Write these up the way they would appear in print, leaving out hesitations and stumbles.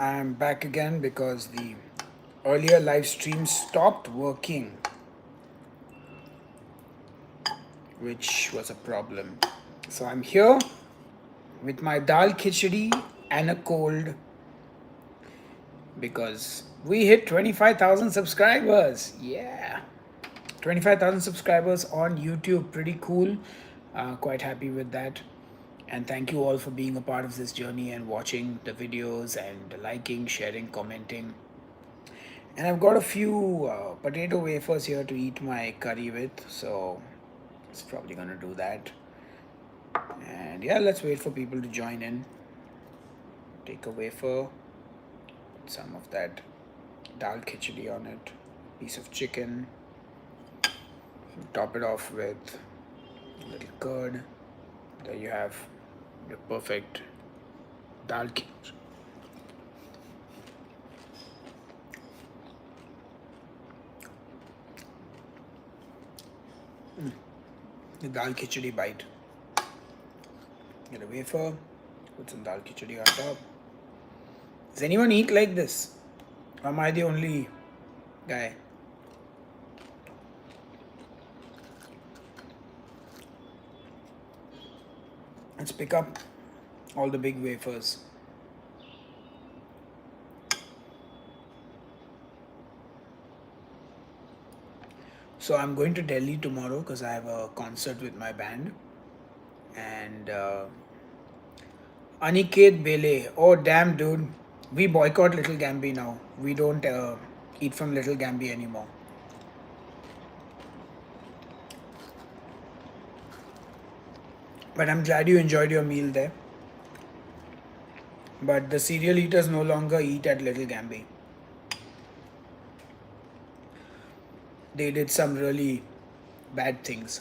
I'm back again because the earlier live stream stopped working, which was a problem. So I'm here with my dal khichdi and a cold because we hit 25,000 subscribers. Yeah. 25,000 subscribers on YouTube. Pretty cool. Quite happy with that. And thank you all for being a part of this journey and watching the videos and liking, sharing, commenting. And I've got a few potato wafers here to eat my curry with, so it's probably gonna do that. And yeah, let's wait for people to join in. Take a wafer, put some of that dal khichdi on it, piece of chicken, top it off with a little curd. There you have your perfect dal khichdi. The dal khichdi bite. Get a wafer, put some dal khichdi on top. Does anyone eat like this? Or am I the only guy? Let's pick up all the big wafers. So I'm going to Delhi tomorrow because I have a concert with my band. And Aniket Bele, oh damn dude, we boycott Little Gambi now. We don't eat from Little Gambi anymore. But I'm glad you enjoyed your meal there. But the serial eaters no longer eat at Little Gambi. They did some really bad things.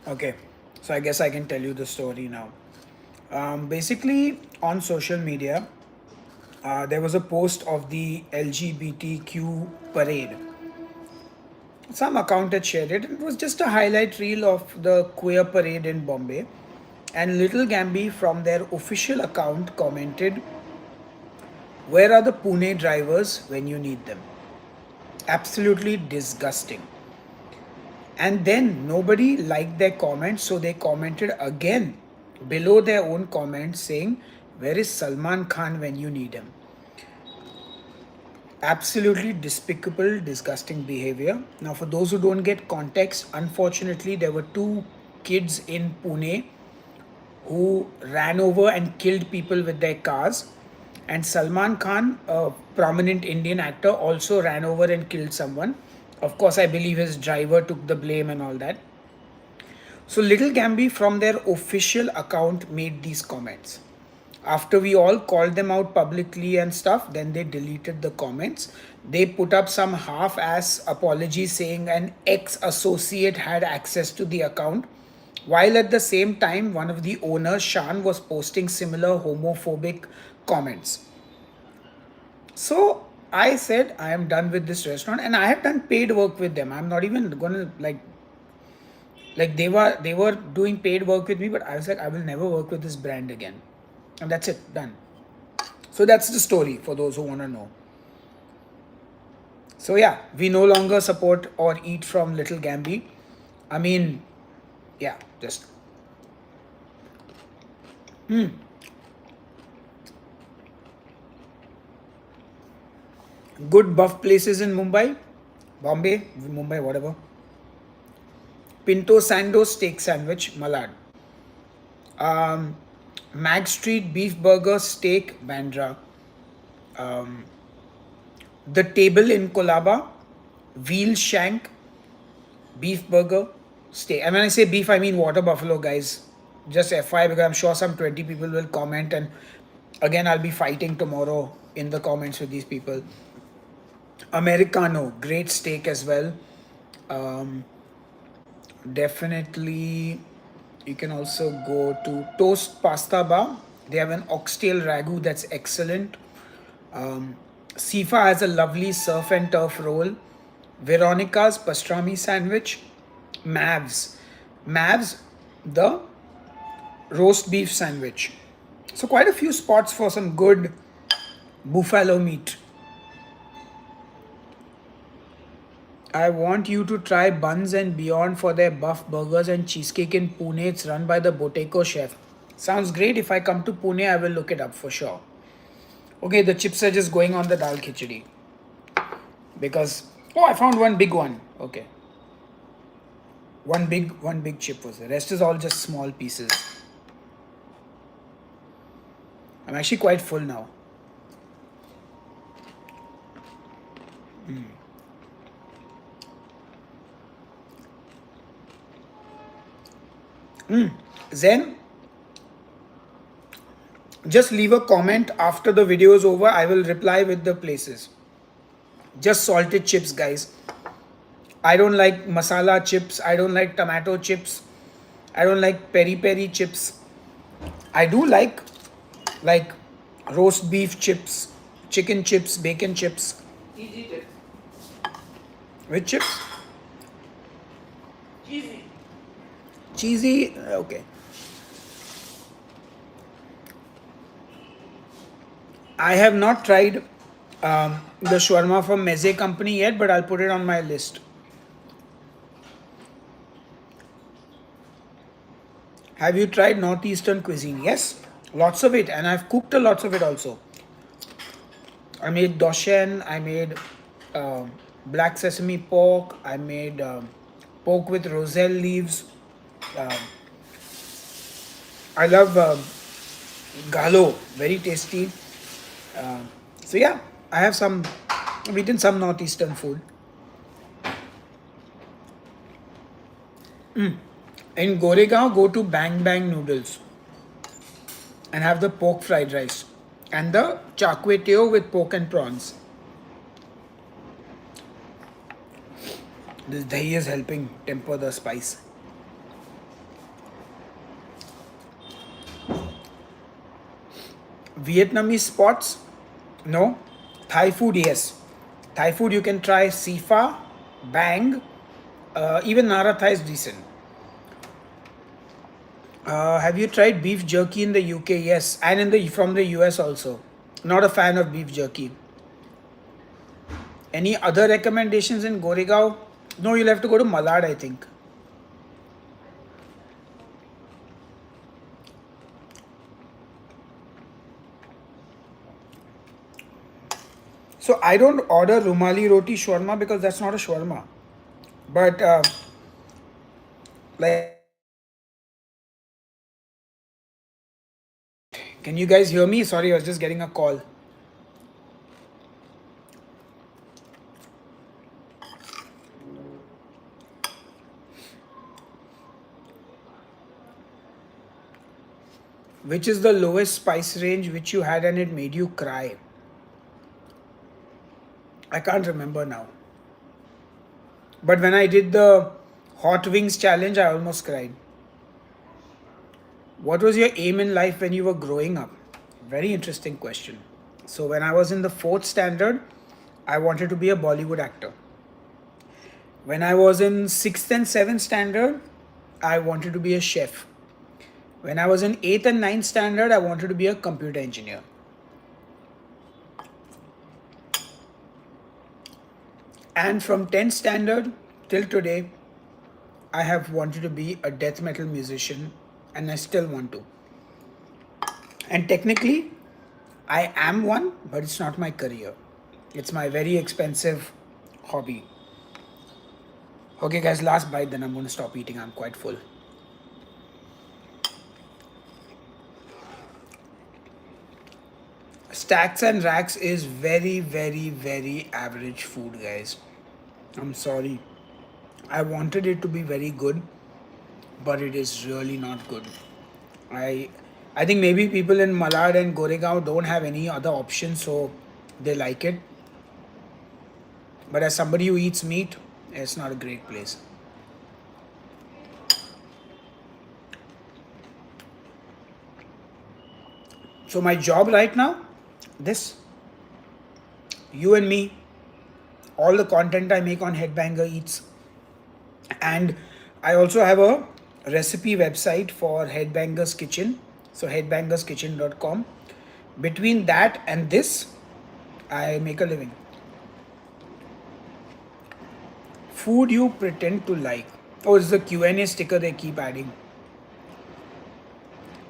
Okay, so I guess I can tell you the story now. Basically, on social media, there was a post of the LGBTQ parade. Some account had shared it. It was just a highlight reel of the queer parade in Bombay. And Little Gambi from their official account commented, "Where are the Pune drivers when you need them?" Absolutely disgusting. And then nobody liked their comment, so they commented again below their own comment saying, "Where is Salman Khan when you need him?" Absolutely despicable, disgusting behavior. Now, for those who don't get context, unfortunately, there were two kids in Pune who ran over and killed people with their cars. And Salman Khan, a prominent Indian actor, also ran over and killed someone. Of course, I believe his driver took the blame and all that. So, Little Gambi, from their official account, made these comments. After we all called them out publicly and stuff, then they deleted the comments. They put up some half-ass apology saying an ex-associate had access to the account, while at the same time, one of the owners, Shan, was posting similar homophobic comments. So I said, I am done with this restaurant, and I have done paid work with them. I'm not even gonna like they were doing paid work with me, but I was like, I will never work with this brand again. And that's it, done. So that's the story for those who want to know. So yeah, we no longer support or eat from Little Gambi. I mean, yeah, just good buff places in Mumbai, Bombay, Mumbai, whatever. Pinto Sando steak sandwich, Malad. Mag Street beef burger steak, Bandra. The Table in Kolaba, veal shank, beef burger, steak. And when I say beef, I mean water buffalo, guys. Just FYI, because I'm sure some 20 people will comment, and again, I'll be fighting tomorrow in the comments with these people. Americano, great steak as well. Definitely, you can also go to Toast Pasta Bar. They have an oxtail ragu that's excellent. Sifa has a lovely surf and turf roll. Veronica's pastrami sandwich. Mavs. Mavs the roast beef sandwich. So quite a few spots for some good buffalo meat. I want you to try Buns and Beyond for their buff burgers and cheesecake in Pune. It's run by the Boteko chef. Sounds great. If I come to Pune, I will look it up for sure. Okay, the chips are just going on the dal khichdi. Because, oh, I found one big one. Okay. One big chip was there. Rest is all just small pieces. I'm actually quite full now. Zen, just leave a comment after the video is over. I will reply with the places. Just salted chips, guys. I don't like masala chips. I don't like tomato chips. I don't like peri peri chips. I do like roast beef chips, chicken chips, bacon chips. Cheesy chips. Which chips? Cheesy. Cheesy. Okay. I have not tried the shawarma from Meze company yet, but I'll put it on my list. Have you tried northeastern cuisine? Yes, lots of it, and I've cooked a lots of it also. I made doshen, I made black sesame pork, I made pork with roselle leaves. Um I love galo, very tasty. So yeah, I have some. I've eaten some northeastern food. In Goregaon, go to Bang Bang Noodles and have the pork fried rice and the chakwe teo with pork and prawns. This dahi is helping temper the spice. Vietnamese spots? No. Thai food, yes. Thai food, you can try Sifa, Bang, even Nara Thai is decent. Have you tried beef jerky in the UK? Yes, and from the US also. Not a fan of beef jerky. Any other recommendations in Goregaon? No, you'll have to go to Malad, I think. So I don't order Rumali Roti shawarma because that's not a shawarma. But like, can you guys hear me? Sorry, I was just getting a call. Which is the lowest spice range which you had and it made you cry? I can't remember now. But when I did the hot wings challenge, I almost cried. What was your aim in life when you were growing up? Very interesting question. So when I was in the 4th standard, I wanted to be a Bollywood actor. When I was in 6th and 7th standard, I wanted to be a chef. When I was in 8th and 9th standard, I wanted to be a computer engineer. And from 10th standard till today, I have wanted to be a death metal musician and I still want to. And technically, I am one, but it's not my career. It's my very expensive hobby. Okay, guys, last bite, then I'm going to stop eating. I'm quite full. Stacks and Racks is very, very, very average food, guys. I'm sorry. I wanted it to be very good, but it is really not good. I think maybe people in Malad and Goregaon don't have any other options, so they like it. But as somebody who eats meat, it's not a great place. So my job right now, this, you and me, all the content I make on Headbanger Eats, and I also have a recipe website for Headbangers Kitchen. So headbangerskitchen.com. Between that and this, I make a living. Food you pretend to like. Oh, it's the Q&A sticker they keep adding.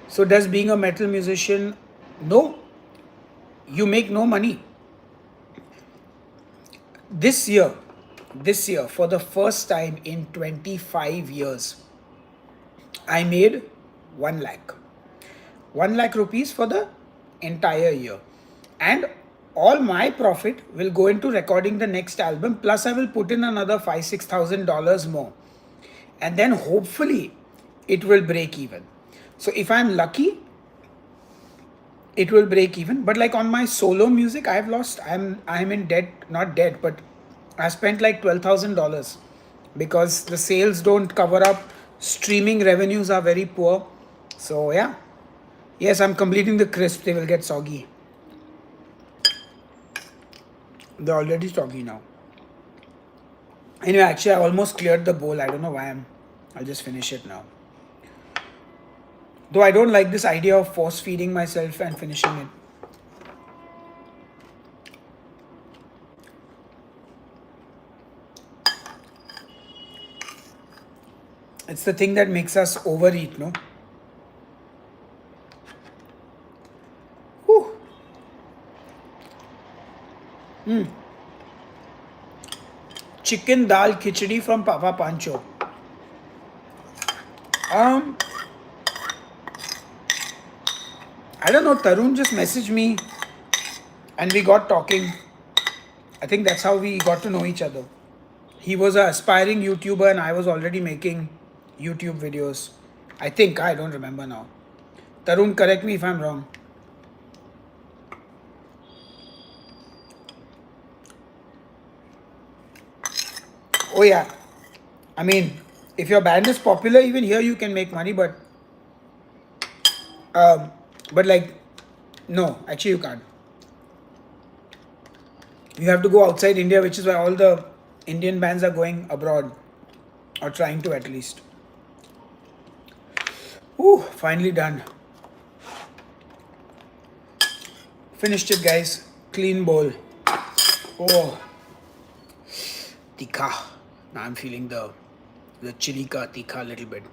So does being a metal musician? No, you make no money. This year, for the first time in 25 years, I made 1 lakh. 1 lakh rupees for the entire year. And all my profit will go into recording the next album. Plus, I will put in another $5,000-6,000 more. And then hopefully it will break even. So if I'm lucky, it will break even. But like on my solo music, I've lost. I'm in debt, not debt, but I spent like $12,000 because the sales don't cover up. Streaming revenues are very poor. So yeah, yes, I'm completing the crisp. They will get soggy. They're already soggy now. Anyway, actually, I almost cleared the bowl. I don't know why I'll just finish it now. Though I don't like this idea of force feeding myself and finishing it. It's the thing that makes us overeat, no? Whew. Chicken dal khichdi from Papa Pancho. I don't know, Tarun just messaged me and we got talking. I think that's how we got to know each other. He was an aspiring YouTuber and I was already making YouTube videos. I think, I don't remember now. Tarun, correct me if I'm wrong. Oh yeah. I mean, if your band is popular, even here you can make money, but like, no, actually you can't. You have to go outside India, which is why all the Indian bands are going abroad, or trying to at least. Ooh, finally done. Finished it, guys. Clean bowl. Oh, tikha. Now I'm feeling the chili ka tikha a little bit,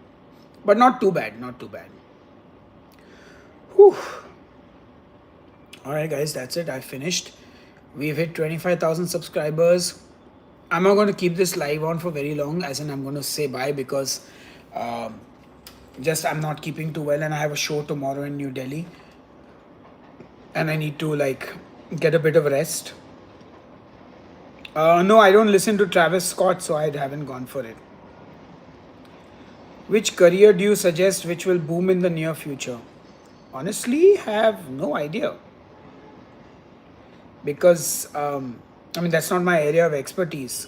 but not too bad. Not too bad. Whew. All right, guys, that's it. I finished. We've hit 25,000 subscribers. I'm not going to keep this live on for very long, as in I'm going to say bye because just I'm not keeping too well and I have a show tomorrow in New Delhi and I need to like get a bit of rest. No, I don't listen to Travis Scott, so I haven't gone for it. Which career do you suggest which will boom in the near future? Honestly, have no idea. Because, that's not my area of expertise.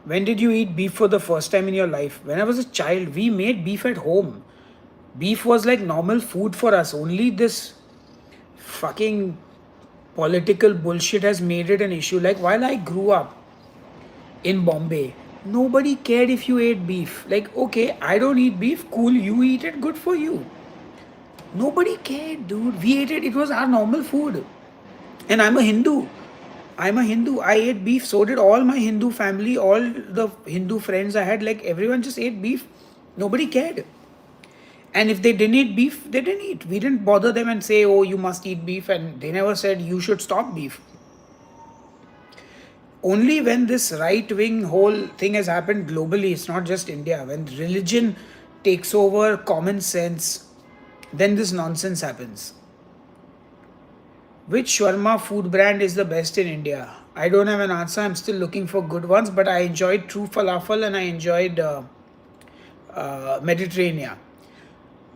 When did you eat beef for the first time in your life? When I was a child, we made beef at home. Beef was like normal food for us. Only this fucking political bullshit has made it an issue. Like, while I grew up in Bombay, nobody cared if you ate beef. Like, okay, I don't eat beef. Cool, you eat it. Good for you. Nobody cared, dude. We ate it. It was our normal food. And I'm a Hindu. I ate beef. So did all my Hindu family, all the Hindu friends I had. Like, everyone just ate beef. Nobody cared. And if they didn't eat beef, they didn't eat. We didn't bother them and say, oh, you must eat beef. And they never said, you should stop beef. Only when this right-wing whole thing has happened globally, it's not just India, when religion takes over common sense, then this nonsense happens. Which shawarma food brand is the best in India? I don't have an answer. I'm still looking for good ones, but I enjoyed True Falafel and I enjoyed Mediterranean.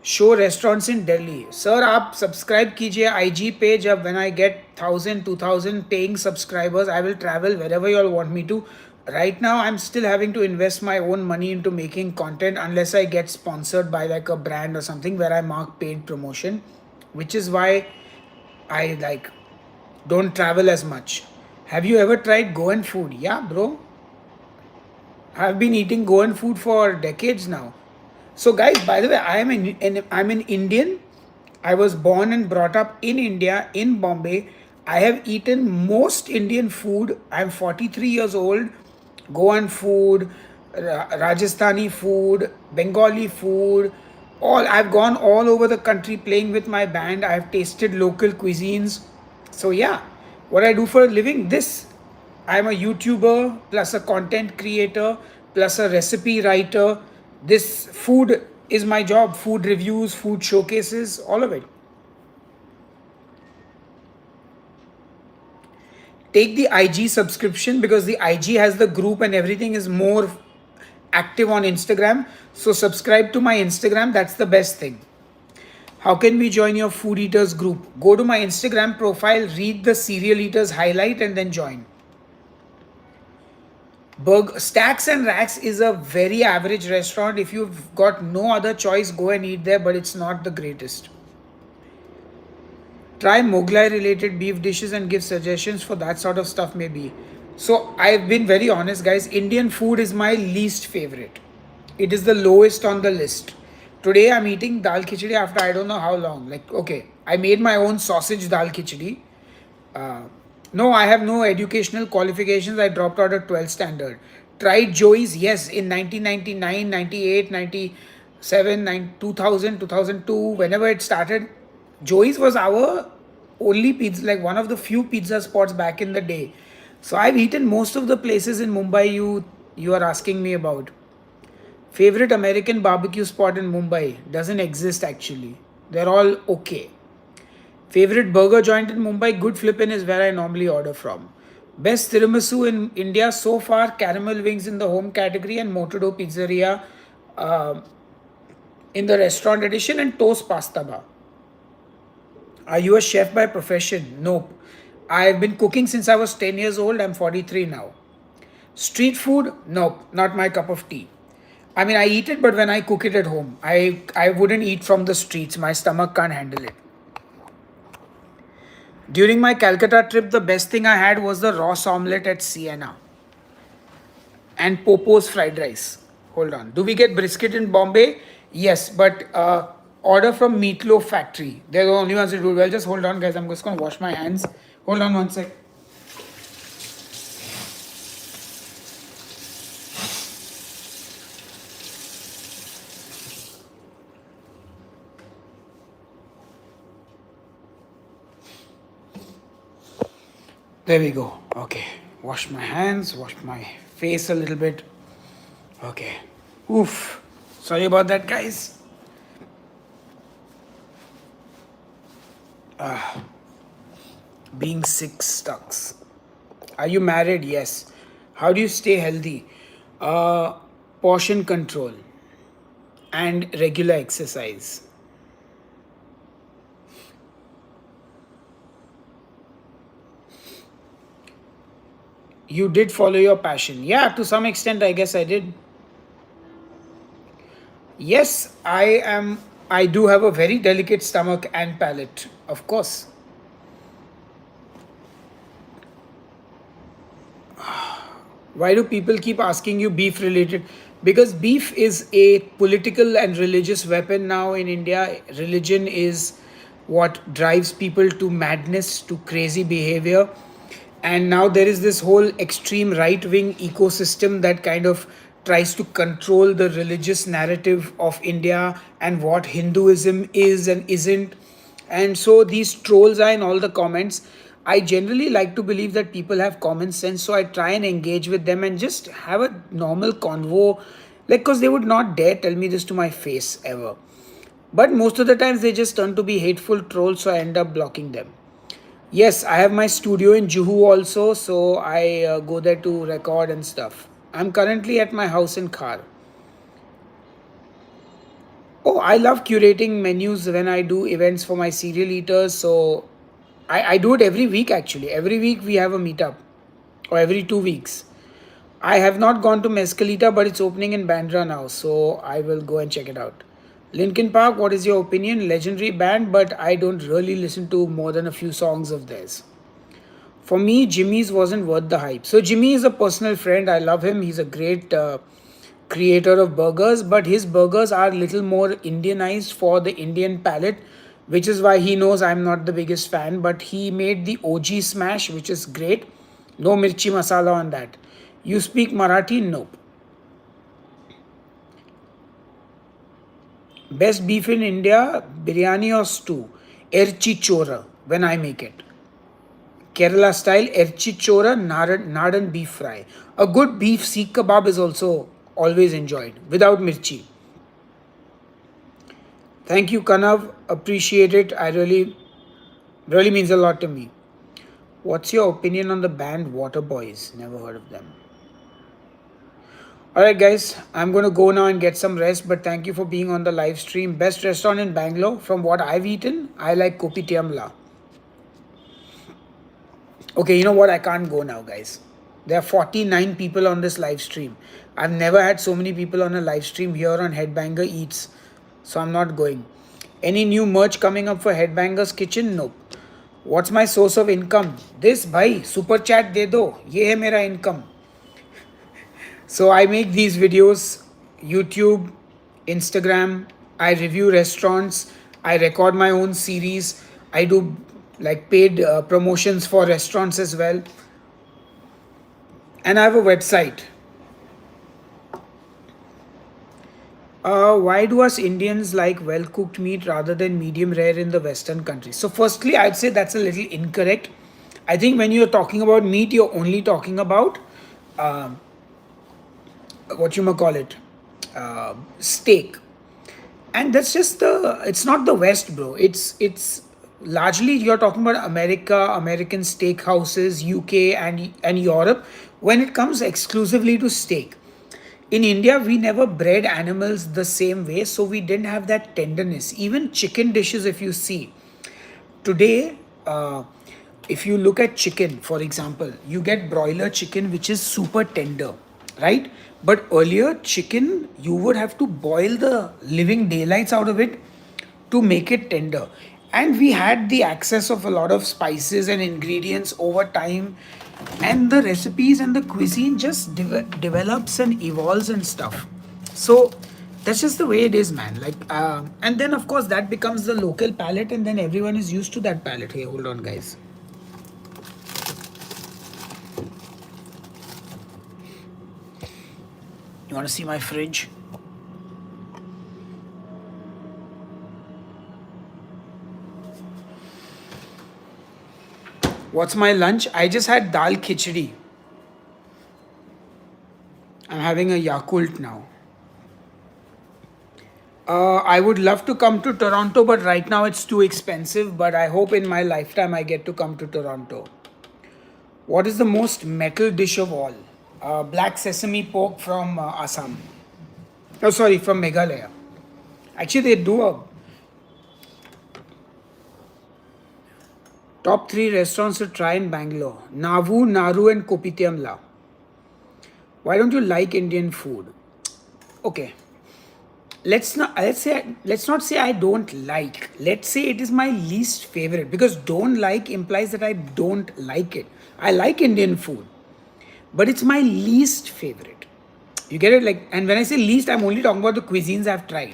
Show restaurants in Delhi. Sir, आप subscribe कीजिए IG page. अब when I get 1,000-2,000 paying subscribers, I will travel wherever you all want me to. Right now, I'm still having to invest my own money into making content unless I get sponsored by like a brand or something where I mark paid promotion, which is why I like don't travel as much. Have you ever tried Goan food? Yeah, bro. I've been eating Goan food for decades now. So, guys, by the way, I'm an Indian. I was born and brought up in India, in Bombay. I have eaten most Indian food. I'm 43 years old. Goan food, Rajasthani food, Bengali food. All I've gone all over the country playing with my band. I've tasted local cuisines. So yeah, what I do for a living, this. I'm a YouTuber plus a content creator plus a recipe writer. This food is my job. Food reviews, food showcases, all of it. Take the IG subscription because the IG has the group and everything is more active on Instagram. So subscribe to my Instagram. That's the best thing. How can we join your food eaters group? Go to my Instagram profile, read the serial eaters highlight, and then join. Stacks and Racks is a very average restaurant. If you've got no other choice, go and eat there, but it's not the greatest. Try Mughlai related beef dishes and give suggestions for that sort of stuff, maybe. So, I've been very honest, guys. Indian food is my least favorite. It is the lowest on the list. Today, I'm eating dal khichdi after I don't know how long. Like, okay, I made my own sausage dal khichdi. Uh, no, I have no educational qualifications. I dropped out of 12th standard. Tried Joey's, yes, in 1999, 98, 97, 2000, 2002, whenever it started. Joey's was our only pizza, like one of the few pizza spots back in the day. So I've eaten most of the places in Mumbai you are asking me about. Favorite American barbecue spot in Mumbai doesn't exist actually. They're all okay. Favorite burger joint in Mumbai, Good Flippin' is where I normally order from. Best tiramisu in India so far, caramel wings in the home category and Motodo Pizzeria uh, in the restaurant edition and Toast Pasta Bar. Are you a chef by profession? Nope. I've been cooking since I was 10 years old. I'm 43 now. Street food? Nope. Not my cup of tea. I mean, I eat it, but when I cook it at home, I wouldn't eat from the streets. My stomach can't handle it. During my Calcutta trip, the best thing I had was the Ross omelette at Sienna and Popo's fried rice. Hold on. Do we get brisket in Bombay? Yes, but order from Meatloaf Factory. They're the only ones who do well. Just hold on, guys. I'm just going to wash my hands. Hold on one sec. There we go. Okay. Wash my hands, wash my face a little bit. Okay. Oof. Sorry about that, guys. Being sick sucks. Are you married? Yes. How do you stay healthy? Uh, Portion control and regular exercise. You did follow your passion. Yeah, to some extent, I guess I did. Yes, I am. I do have a very delicate stomach and palate, of course. Why do people keep asking you beef related? Because beef is a political and religious weapon now in India. Religion is what drives people to madness, to crazy behavior. And now there is this whole extreme right wing ecosystem that kind of tries to control the religious narrative of India and what Hinduism is and isn't. And so these trolls are in all the comments. I generally like to believe that people have common sense, so I try and engage with them and just have a normal convo, like, because they would not dare tell me this to my face ever. But most of the times they just turn to be hateful trolls, so I end up blocking them. Yes, I have my studio in Juhu also, so I go there to record and stuff. I'm currently at my house in Khar. Oh, I love curating menus when I do events for my serial eaters. So I do it every week actually. Every week we have a meetup, or every 2 weeks. I have not gone to Mescalita, but it's opening in Bandra now. So I will go and check it out. Linkin Park, what is your opinion? Legendary band, but I don't really listen to more than a few songs of theirs. For me, Jimmy's wasn't worth the hype. So Jimmy is a personal friend. I love him. He's a great creator of burgers, but his burgers are little more Indianized for the Indian palate, which is why he knows I'm not the biggest fan. But he made the OG smash, which is great. No mirchi masala on that. You speak Marathi? Nope. Best beef in India, biryani or stew? Erchi chora when I make it. Kerala style erchi chora nadan beef fry. A good beef seekh kebab is also always enjoyed without mirchi. Thank you, Kanav. Appreciate it. I really means a lot to me. What's your opinion on the band Water Boys? Never heard of them. Alright, guys, I'm going to go now and get some rest. But thank you for being on the live stream. Best restaurant in Bangalore. From what I've eaten, I like Kopitiamla. Okay, you know what? I can't go now, guys. There are 49 people on this live stream. I've never had so many people on a live stream here on Headbanger Eats. So I'm not going. Any new merch coming up for Headbanger's Kitchen? Nope. What's my source of income? This, bhai, super chat de do. Ye hai mera income. So I make these videos, YouTube, Instagram. I review restaurants. I record my own series. I do like paid promotions for restaurants as well. And I have a website. Why do us Indians like well cooked meat rather than medium rare in the Western countries? So, firstly, I'd say that's a little incorrect. I think when you're talking about meat, you're only talking about what you may call it, steak, and that's just the. It's not the West, bro. It's largely you're talking about America, American steakhouses, UK, and Europe. When it comes exclusively to steak, in India, we never bred animals the same way, so we didn't have that tenderness. Even chicken dishes, if you see today, if you look at chicken, for example, you get broiler chicken, which is super tender, right? But earlier, chicken, you would have to boil the living daylights out of it to make it tender. And we had the access of a lot of spices and ingredients over time, and the recipes and the cuisine just develops and evolves and stuff. So that's just the way it is, man. Like, and then of course that becomes the local palate, and then everyone is used to that palate. Hey, hold on, guys. You want to see my fridge? What's my lunch? I just had dal khichdi. I'm having a Yakult now. I would love to come to Toronto, but right now it's too expensive. But I hope in my lifetime I get to come to Toronto. What is the most metal dish of all? Black sesame pork from Assam. Oh, sorry, from Meghalaya. Actually, they do a top 3 restaurants to try in Bangalore: Navu, Naru, and Kopitiamla. Why don't you like Indian food? Okay, let's not say I don't like. Let's say it is my least favorite, because don't like implies that I don't like it. I like Indian food, but it's my least favorite. You get it? Like, and when I say least, I'm only talking about the cuisines I've tried.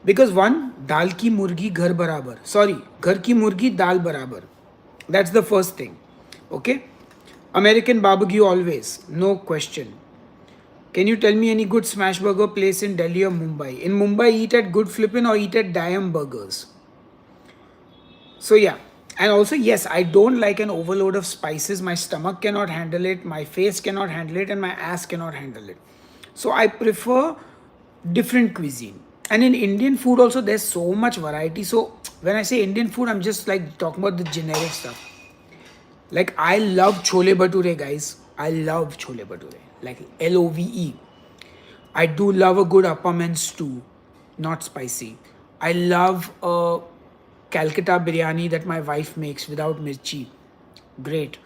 Because one, dal ki murgi ghar barabar. Sorry, ghar ki murgi dal barabar. That's the first thing. Okay? American barbecue always. No question. Can you tell me any good smash burger place in Delhi or Mumbai? In Mumbai, eat at Good Flippin' or eat at Diam Burgers. So yeah. And also, yes, I don't like an overload of spices. My stomach cannot handle it. My face cannot handle it. And my ass cannot handle it. So I prefer different cuisine. And in Indian food also, there's so much variety. So when I say Indian food, I'm just like talking about the generic stuff. Like, I love chole bhature, guys. I love chole bhature. Like LOVE. I do love a good appam and stew. Not spicy. I love a Calcutta biryani that my wife makes without mirchi. Great.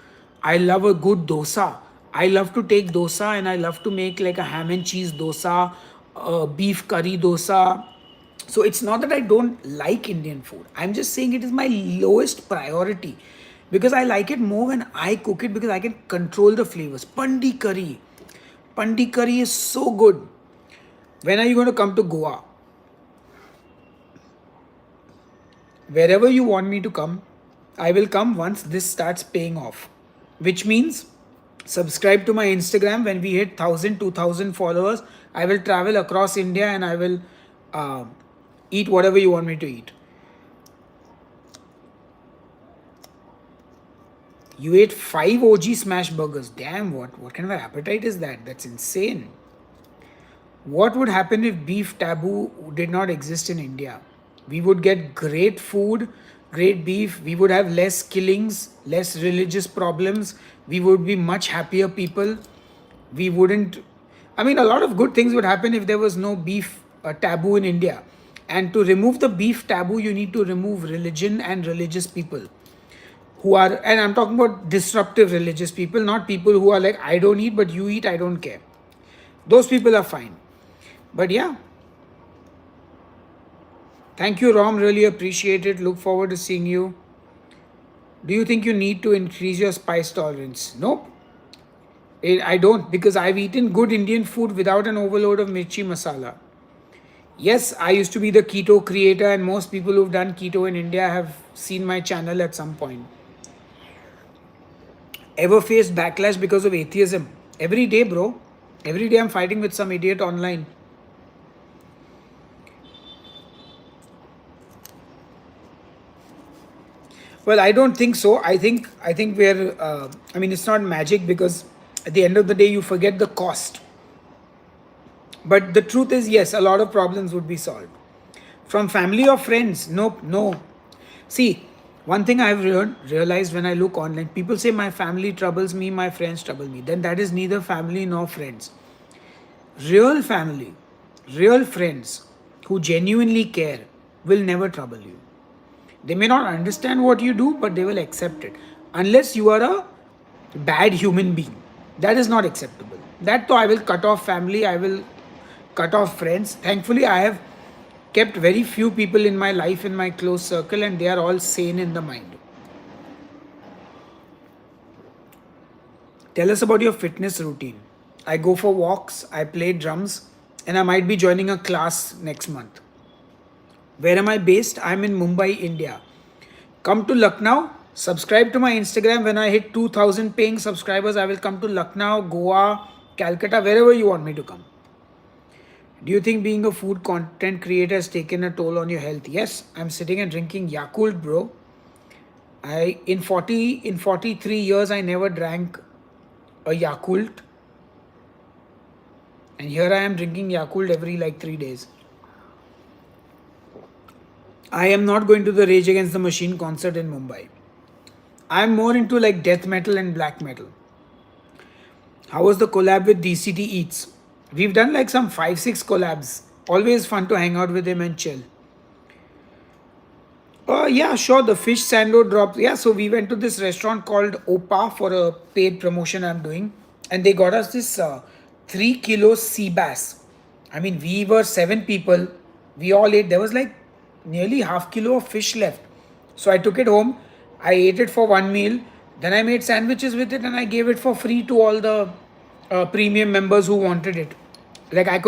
I love a good dosa. I love to take dosa and I love to make like a ham and cheese dosa, beef curry dosa. So it's not that I don't like Indian food. I'm just saying it is my lowest priority. because I like it more when I cook it because I can control the flavors. Pandi curry. Pandi curry is so good. When are you going to come to Goa? Wherever you want me to come, I will come once this starts paying off. Which means subscribe to my Instagram. When we hit 1000, 2000 followers, I will travel across India and I will uh, eat whatever you want me to eat. You ate 5 OG smash burgers. Damn, what kind of appetite is that? That's insane. What would happen if beef taboo did not exist in India? We would get great food, great beef. We would have less killings, less religious problems. We would be much happier people. We wouldn't. I mean, a lot of good things would happen if there was no beef taboo in India. And to remove the beef taboo, you need to remove religion and religious people who are, and I'm talking about disruptive religious people, not people who are like, I don't eat, but you eat, I don't care. Those people are fine. But yeah, thank you, Rom. Really appreciate it. Look forward to seeing you. Do you think you need to increase your spice tolerance? Nope. I don't, because I've eaten good Indian food without an overload of mirchi masala. Yes, I used to be the keto creator, and most people who've done keto in India have seen my channel at some point. Ever faced backlash because of atheism? Every day, bro. Every day I'm fighting with some idiot online. Well, I don't think so. I think we're. I mean, it's not magic because at the end of the day, you forget the cost. But the truth is, yes, a lot of problems would be solved. From family or friends, nope, no. See, one thing I've realized when I look online, people say my family troubles me, my friends trouble me. Then that is neither family nor friends. Real family, real friends who genuinely care will never trouble you. They may not understand what you do, but they will accept it. Unless you are a bad human being. That is not acceptable. That though I will cut off family, I will cut off friends. Thankfully, I have kept very few people in my life in my close circle, and they are all sane in the mind. Tell us about your fitness routine. I go for walks, I play drums, and I might be joining a class next month. Where am I based? I'm in Mumbai, India. Come to Lucknow. Subscribe to my Instagram. When I hit 2000 paying subscribers, I will come to Lucknow, Goa, Calcutta, wherever you want me to come. Do you think being a food content creator has taken a toll on your health? Yes, I'm sitting and drinking Yakult, bro. I in 43 years I never drank a Yakult, and here I am drinking Yakult every like 3 days. I am not going to the Rage Against the Machine concert in Mumbai. I'm more into like death metal and black metal. How was the collab with DCT Eats? We've done like some 5-6 collabs. Always fun to hang out with him and chill. Yeah, sure. The fish sando drops. Yeah, so we went to this restaurant called Opa for a paid promotion I'm doing, and they got us this 3 kilo sea bass. I mean, we were 7 people. We all ate. There was like nearly half kilo of fish left. So I took it home. I ate it for one meal. Then I made sandwiches with it, and I gave it for free to all the premium members who wanted it. Like I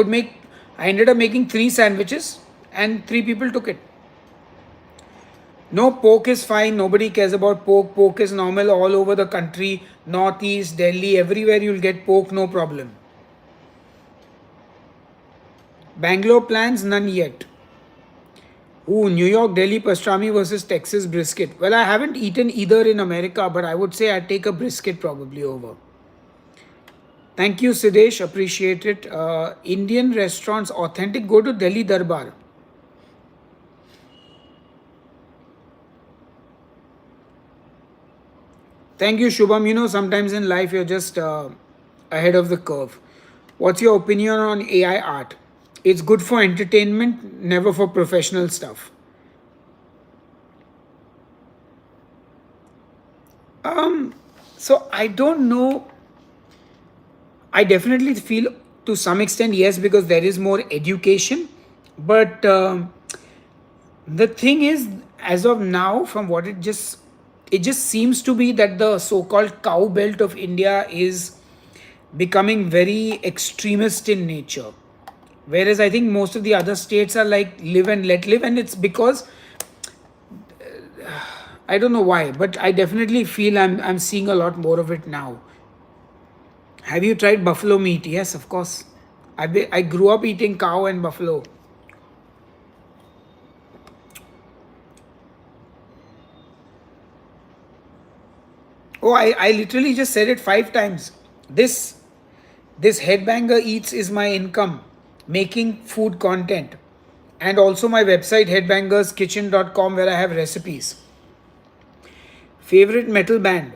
ended up making 3 sandwiches, and 3 people took it. No, pork is fine. Nobody cares about pork. Pork is normal all over the country. Northeast, Delhi, everywhere you'll get pork, no problem. Bangalore plans, none yet. Ooh, New York, Delhi pastrami versus Texas brisket. Well, I haven't eaten either in America, but I would say I'd take a brisket probably over. Thank you, Sidesh. Appreciate it. Indian restaurants, authentic. Go to Delhi Darbar. Thank you, Shubham. You know, sometimes in life you're just ahead of the curve. What's your opinion on AI art? It's good for entertainment, never for professional stuff. So I don't know. I definitely feel to some extent yes, because there is more education. But the thing is, as of now, from what it just it just seems to be that the so-called cow belt of India is becoming very extremist in nature. Whereas I think most of the other states are like live and let live, and it's because I don't know why, but I definitely feel I'm seeing a lot more of it now. Have you tried buffalo meat? Yes, of course. I grew up eating cow and buffalo. Oh, I literally just said it 5 times. This this Headbanger Eats is my income, making food content. And also my website headbangerskitchen.com where I have recipes. Favorite metal band?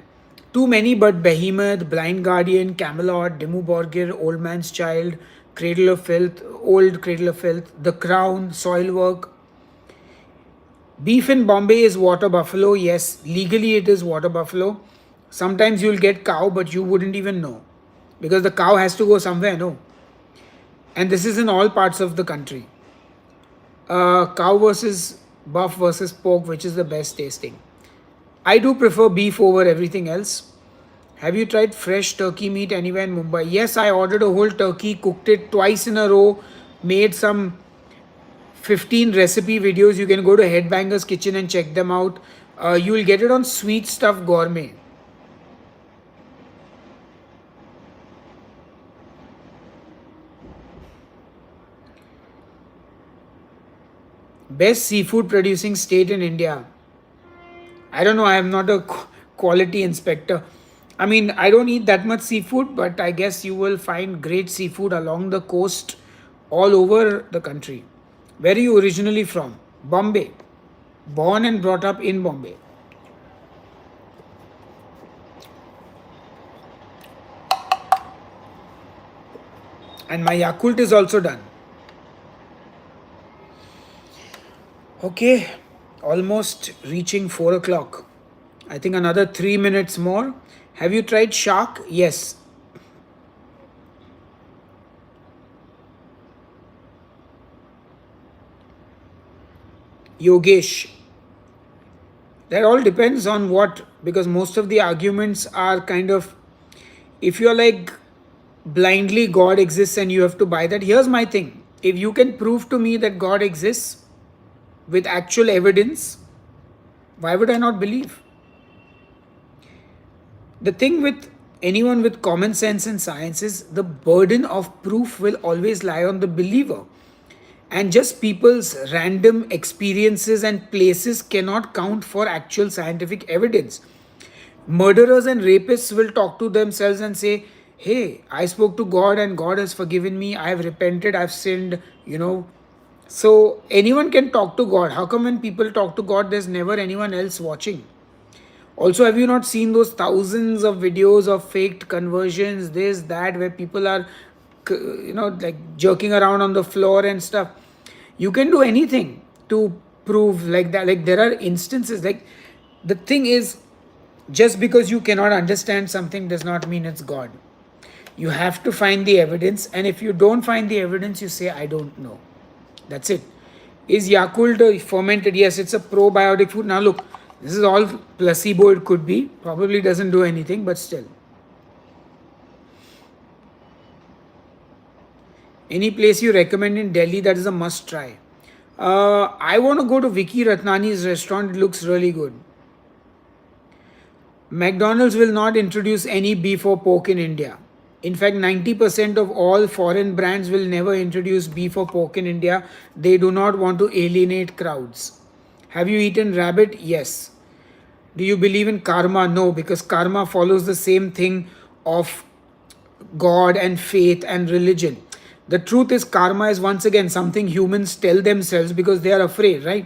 Too many, but Behemoth, Blind Guardian, Camelot, Dimmu Borgir, Old Man's Child, Cradle of Filth, Old Cradle of Filth, The Crown, Soilwork. Beef in Bombay is water buffalo. Yes, legally it is water buffalo. Sometimes you'll get cow, but you wouldn't even know because the cow has to go somewhere, no? And this is in all parts of the country. Cow versus buff versus pork, which is the best tasting? I do prefer beef over everything else. Have you tried fresh turkey meat anywhere in Mumbai? Yes, I ordered a whole turkey, cooked it twice in a row, made some 15 recipe videos. You can go to Headbanger's Kitchen and check them out. You will get it on Sweet Stuff Gourmet. Best seafood producing state in India. I don't know. I am not a quality inspector. I mean, I don't eat that much seafood, but I guess you will find great seafood along the coast all over the country. Where are you originally from? Bombay. Born and brought up in Bombay. And my Yakult is also done. Okay, almost reaching 4 o'clock. I think another 3 minutes more. Have you tried shark? Yes. Yogesh. That all depends on what, because most of the arguments are kind of, if you're like blindly God exists and you have to buy that. Here's my thing: if you can prove to me that God exists with actual evidence, why would I not believe? The thing with anyone with common sense and science is the burden of proof will always lie on the believer. And just people's random experiences and places cannot count for actual scientific evidence. Murderers and rapists will talk to themselves and say, hey, I spoke to God and God has forgiven me. I have repented. I've sinned. So anyone can talk to God. How come when people talk to God, there's never anyone else watching? Also, have you not seen those thousands of videos of faked conversions, this, that, where people are, like jerking around on the floor and stuff? You can do anything to prove like that. Like, there are instances, like, the thing is, just because you cannot understand something does not mean it's God. You have to find the evidence, and if you don't find the evidence, you say, I don't know. That's it. Is Yakult fermented? Yes, it's a probiotic food. Now, look, this is all placebo, it could be. Probably doesn't do anything, but still. Any place you recommend in Delhi that is a must try? I want to go to Vicky Ratnani's restaurant. It looks really good. McDonald's will not introduce any beef or pork in India. In fact, 90% of all foreign brands will never introduce beef or pork in India. They do not want to alienate crowds. Have you eaten rabbit? Yes. Do you believe in karma? No, because karma follows the same thing of God and faith and religion. The truth is, karma is once again something humans tell themselves because they are afraid, right?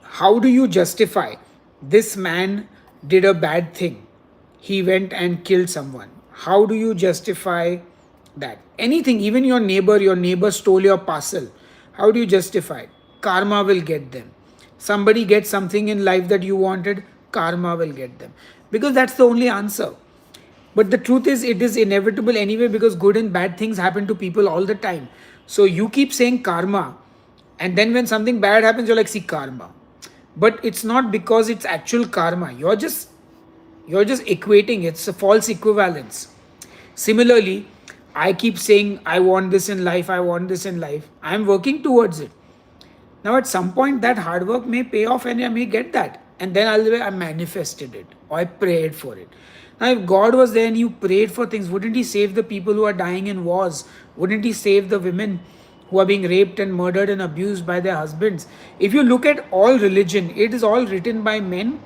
How do you justify this man did a bad thing? He went and killed someone. How do you justify that? Anything, even your neighbor stole your parcel. How do you justify it? Karma will get them. Somebody gets something in life that you wanted, karma will get them. Because that's the only answer. But the truth is, it is inevitable anyway because good and bad things happen to people all the time. So you keep saying karma, and then when something bad happens, you're like, see, karma. but it's not because it's actual karma. You're just equating, it's a false equivalence. Similarly, I keep saying I want this in life, I want this in life. I'm working towards it. Now, at some point, that hard work may pay off and I may get that. And then I manifested it or I prayed for it. Now, if God was there and you prayed for things, wouldn't He save the people who are dying in wars? Wouldn't He save the women who are being raped and murdered and abused by their husbands? If you look at all religion, it is all written by men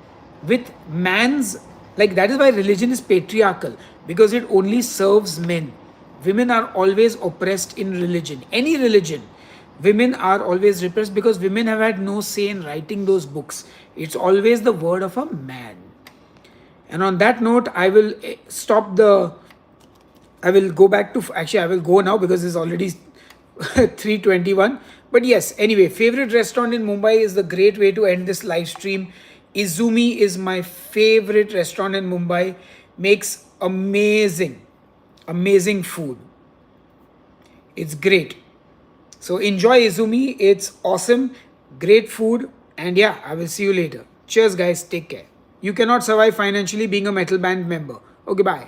with man's, like, that is why religion is patriarchal, because it only serves men. Women are always oppressed in religion, any religion. Women are always repressed because women have had no say in writing those books. It's always the word of a man. And on that note, I will stop the. I will go back to. Actually, I will go now because it's already 3:21. But yes, anyway, favorite restaurant in Mumbai is the great way to end this live stream. Izumi is my favorite restaurant in Mumbai. Makes amazing food. It's great. So enjoy Izumi. It's awesome. Great food. And yeah, I will see you later. Cheers, guys. Take care. You cannot survive financially being a metal band member. Okay, bye.